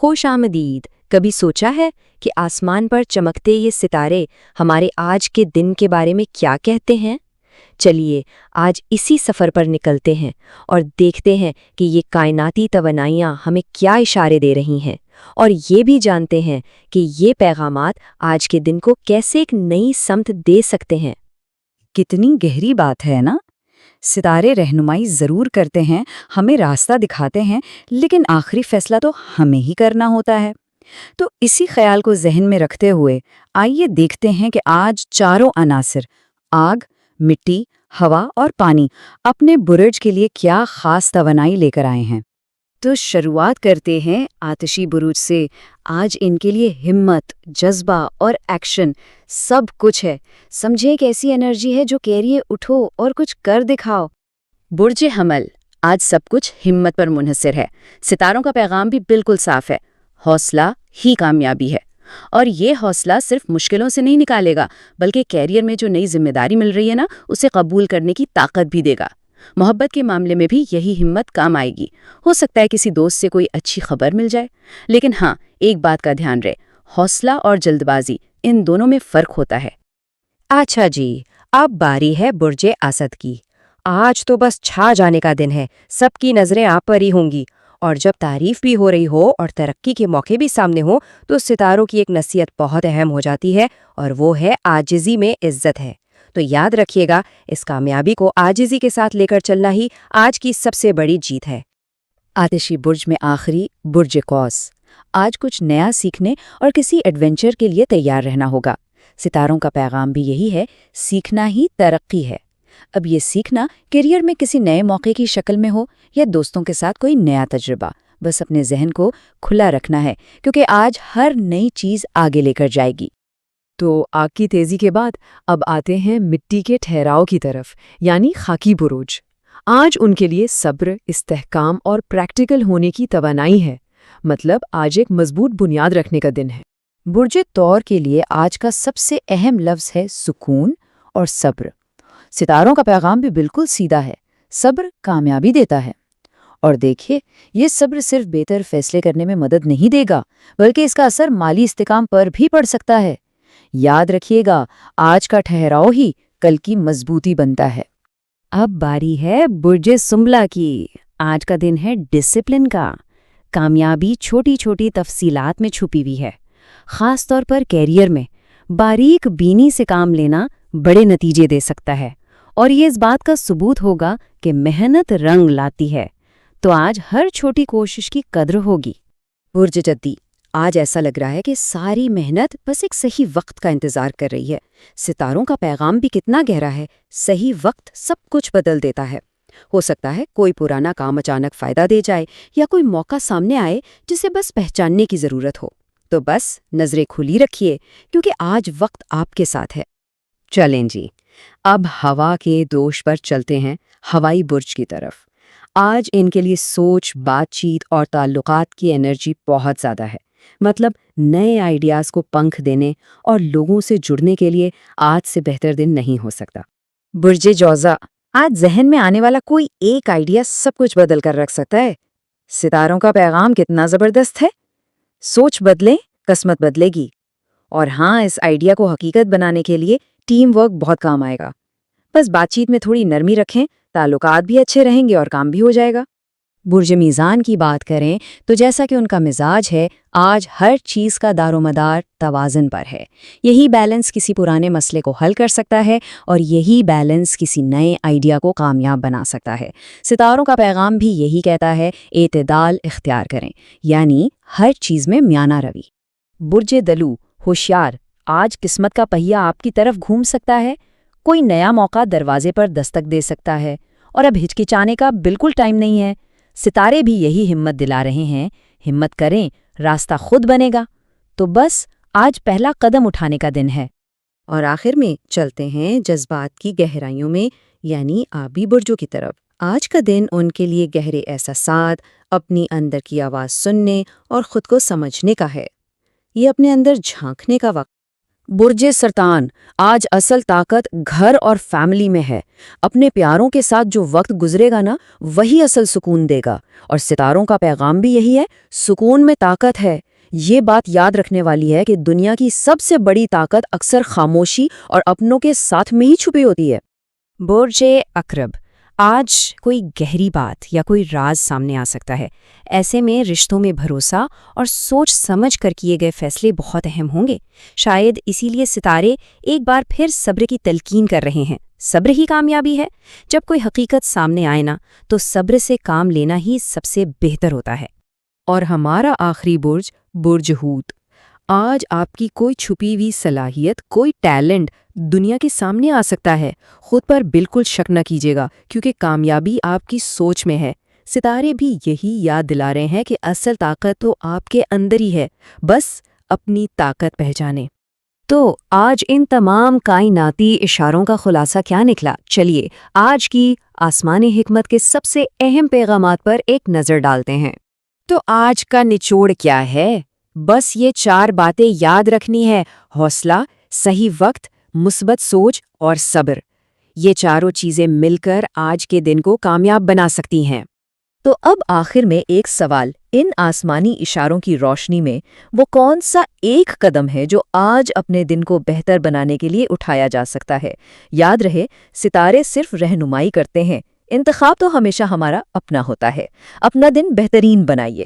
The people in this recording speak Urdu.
خوش آمدید. کبھی سوچا ہے کہ آسمان پر چمکتے یہ ستارے ہمارے آج کے دن کے بارے میں کیا کہتے ہیں؟ چلیے آج اسی سفر پر نکلتے ہیں اور دیکھتے ہیں کہ یہ کائناتی توانائیاں ہمیں کیا اشارے دے رہی ہیں، اور یہ بھی جانتے ہیں کہ یہ پیغامات آج کے دن کو کیسے ایک نئی سمت دے سکتے ہیں۔ کتنی گہری بات ہے نا؟ ستارے رہنمائی ضرور کرتے ہیں، ہمیں راستہ دکھاتے ہیں، لیکن آخری فیصلہ تو ہمیں ہی کرنا ہوتا ہے۔ تو اسی خیال کو ذہن میں رکھتے ہوئے آئیے دیکھتے ہیں کہ آج چاروں عناصر آگ، مٹی، ہوا اور پانی اپنے برج کے لیے کیا خاص توانائی لے کر آئے ہیں۔ تو شروعات کرتے ہیں آتشی برج سے۔ آج ان کے لیے ہمت، جذبہ اور ایکشن سب کچھ ہے۔ سمجھیں ایک ایسی انرجی ہے جو کہہ رہی ہے اٹھو اور کچھ کر دکھاؤ۔ برج حمل، آج سب کچھ ہمت پر منحصر ہے۔ ستاروں کا پیغام بھی بالکل صاف ہے، حوصلہ ہی کامیابی ہے۔ اور یہ حوصلہ صرف مشکلوں سے نہیں نکالے گا، بلکہ کیریئر میں جو نئی ذمہ داری مل رہی ہے نا، اسے قبول کرنے کی طاقت بھی دے گا۔ محبت کے معاملے میں بھی یہی ہمت کام آئے گی۔ ہو سکتا ہے کسی دوست سے کوئی اچھی خبر مل جائے، لیکن ہاں، ایک بات کا دھیان رہے، حوصلہ اور جلد بازی، ان دونوں میں فرق ہوتا ہے۔ اچھا جی، اب باری ہے برج اسد کی۔ آج تو بس چھا جانے کا دن ہے، سب کی نظریں آپ پر ہی ہوں گی، اور جب تعریف بھی ہو رہی ہو اور ترقی کے موقع بھی سامنے ہوں تو ستاروں کی ایک نصیحت بہت اہم ہو جاتی ہے، اور وہ ہے عاجزی میں عزت ہے۔ تو یاد رکھیے گا، اس کامیابی کو عاجزی کے ساتھ لے کر چلنا ہی آج کی سب سے بڑی جیت ہے۔ آتشی برج میں آخری برج قوس۔ آج کچھ نیا سیکھنے اور کسی ایڈونچر کے لیے تیار رہنا ہوگا۔ ستاروں کا پیغام بھی یہی ہے، سیکھنا ہی ترقی ہے۔ اب یہ سیکھنا کیریئر میں کسی نئے موقع کی شکل میں ہو یا دوستوں کے ساتھ کوئی نیا تجربہ، بس اپنے ذہن کو کھلا رکھنا ہے، کیونکہ آج ہر نئی چیز آگے لے کر جائے گی۔ تو آگ کی تیزی کے بعد اب آتے ہیں مٹی کے ٹھہراؤ کی طرف، یعنی خاکی برج۔ آج ان کے لیے صبر، استحکام اور پریکٹیکل ہونے کی توانائی ہے، مطلب آج ایک مضبوط بنیاد رکھنے کا دن ہے۔ برج طور کے لیے آج کا سب سے اہم لفظ ہے سکون اور صبر۔ ستاروں کا پیغام بھی بالکل سیدھا ہے، صبر کامیابی دیتا ہے۔ اور دیکھیے، یہ صبر صرف بہتر فیصلے کرنے میں مدد نہیں دے گا، بلکہ اس کا اثر مالی استحکام پر بھی پڑ سکتا ہے۔ یاد رکھیے گا، آج کا ٹھہراؤ ہی کل کی مضبوطی بنتا ہے۔ اب باری ہے برج سنبلہ کی۔ آج کا دن ہے ڈسپلن کا۔ کامیابی چھوٹی چھوٹی تفصیلات میں چھپی ہوئی ہے، خاص طور پر کیریئر میں۔ باریک بینی سے کام لینا بڑے نتیجے دے سکتا ہے، اور یہ اس بات کا ثبوت ہوگا کہ محنت رنگ لاتی ہے۔ تو آج ہر چھوٹی کوشش کی قدر ہوگی۔ برج جدی، آج ایسا لگ رہا ہے کہ ساری محنت بس ایک صحیح وقت کا انتظار کر رہی ہے۔ ستاروں کا پیغام بھی کتنا گہرا ہے، صحیح وقت سب کچھ بدل دیتا ہے۔ ہو سکتا ہے کوئی پرانا کام اچانک فائدہ دے جائے، یا کوئی موقع سامنے آئے جسے بس پہچاننے کی ضرورت ہو۔ تو بس نظریں کھلی رکھیے، کیونکہ آج وقت آپ کے ساتھ ہے۔ چلیں جی، اب ہوا کے دوش پر چلتے ہیں، ہوائی برج کی طرف۔ آج ان کے لیے سوچ، بات چیت اور تعلقات کی انرجی بہت زیادہ ہے، مطلب نئے آئیڈیاز کو پنکھ دینے اور لوگوں سے جڑنے کے لیے آج سے بہتر دن نہیں ہو سکتا۔ برج جوزا، آج ذہن میں آنے والا کوئی ایک آئیڈیا سب کچھ بدل کر رکھ سکتا ہے۔ ستاروں کا پیغام کتنا زبردست ہے، سوچ بدلیں، قسمت بدلے گی۔ اور ہاں، اس آئیڈیا کو حقیقت بنانے کے لیے ٹیم ورک بہت کام آئے گا۔ بس بات چیت میں تھوڑی نرمی رکھیں، تعلقات بھی اچھے رہیں گے اور کام بھی ہو جائے گا۔ برج میزان کی بات کریں تو جیسا کہ ان کا مزاج ہے، آج ہر چیز کا دار و مدار توازن پر ہے۔ یہی بیلنس کسی پرانے مسئلے کو حل کر سکتا ہے، اور یہی بیلنس کسی نئے آئیڈیا کو کامیاب بنا سکتا ہے۔ ستاروں کا پیغام بھی یہی کہتا ہے، اعتدال اختیار کریں، یعنی ہر چیز میں میانہ روی۔ برج دلو، ہوشیار، آج قسمت کا پہیہ آپ کی طرف گھوم سکتا ہے۔ کوئی نیا موقع دروازے پر دستک دے سکتا ہے، اور اب ہچکچانے کا بالکل ٹائم نہیں ہے۔ ستارے بھی یہی ہمت دلا رہے ہیں، ہمت کریں، راستہ خود بنے گا۔ تو بس آج پہلا قدم اٹھانے کا دن ہے۔ اور آخر میں چلتے ہیں جذبات کی گہرائیوں میں، یعنی آبی برجوں کی طرف۔ آج کا دن ان کے لیے گہرے احساسات، اپنی اندر کی آواز سننے اور خود کو سمجھنے کا ہے۔ یہ اپنے اندر جھانکنے کا وقت۔ برج سرطان، آج اصل طاقت گھر اور فیملی میں ہے۔ اپنے پیاروں کے ساتھ جو وقت گزرے گا نا، وہی اصل سکون دے گا۔ اور ستاروں کا پیغام بھی یہی ہے، سکون میں طاقت ہے۔ یہ بات یاد رکھنے والی ہے کہ دنیا کی سب سے بڑی طاقت اکثر خاموشی اور اپنوں کے ساتھ میں ہی چھپی ہوتی ہے۔ برج اکرب، آج کوئی گہری بات یا کوئی راز سامنے آ سکتا ہے۔ ایسے میں رشتوں میں بھروسہ اور سوچ سمجھ کر کیے گئے فیصلے بہت اہم ہوں گے۔ شاید اسی لیے ستارے ایک بار پھر صبر کی تلقین کر رہے ہیں۔ صبر ہی کامیابی ہے۔ جب کوئی حقیقت سامنے آئے نا، تو صبر سے کام لینا ہی سب سے بہتر ہوتا ہے۔ اور ہمارا آخری برج، برج ہوت۔ آج آپ کی کوئی چھپی ہوئی صلاحیت، کوئی ٹیلنٹ دنیا کے سامنے آ سکتا ہے۔ خود پر بالکل شک نہ کیجیے گا، کیونکہ کامیابی آپ کی سوچ میں ہے۔ ستارے بھی یہی یاد دلا رہے ہیں کہ اصل طاقت تو آپ کے اندر ہی ہے، بس اپنی طاقت پہچانیں۔ تو آج ان تمام کائناتی اشاروں کا خلاصہ کیا نکلا؟ چلیے آج کی آسمانی حکمت کے سب سے اہم پیغامات پر ایک نظر ڈالتے ہیں۔ تو آج کا نچوڑ کیا ہے؟ بس یہ 4 باتیں یاد رکھنی ہے: حوصلہ، صحیح وقت، مثبت سوچ اور صبر۔ یہ چاروں چیزیں مل کر آج کے دن کو کامیاب بنا سکتی ہیں۔ تو اب آخر میں ایک سوال، ان آسمانی اشاروں کی روشنی میں وہ کون سا ایک قدم ہے جو آج اپنے دن کو بہتر بنانے کے لیے اٹھایا جا سکتا ہے؟ یاد رہے، ستارے صرف رہنمائی کرتے ہیں، انتخاب تو ہمیشہ ہمارا اپنا ہوتا ہے۔ اپنا دن بہترین بنائیے۔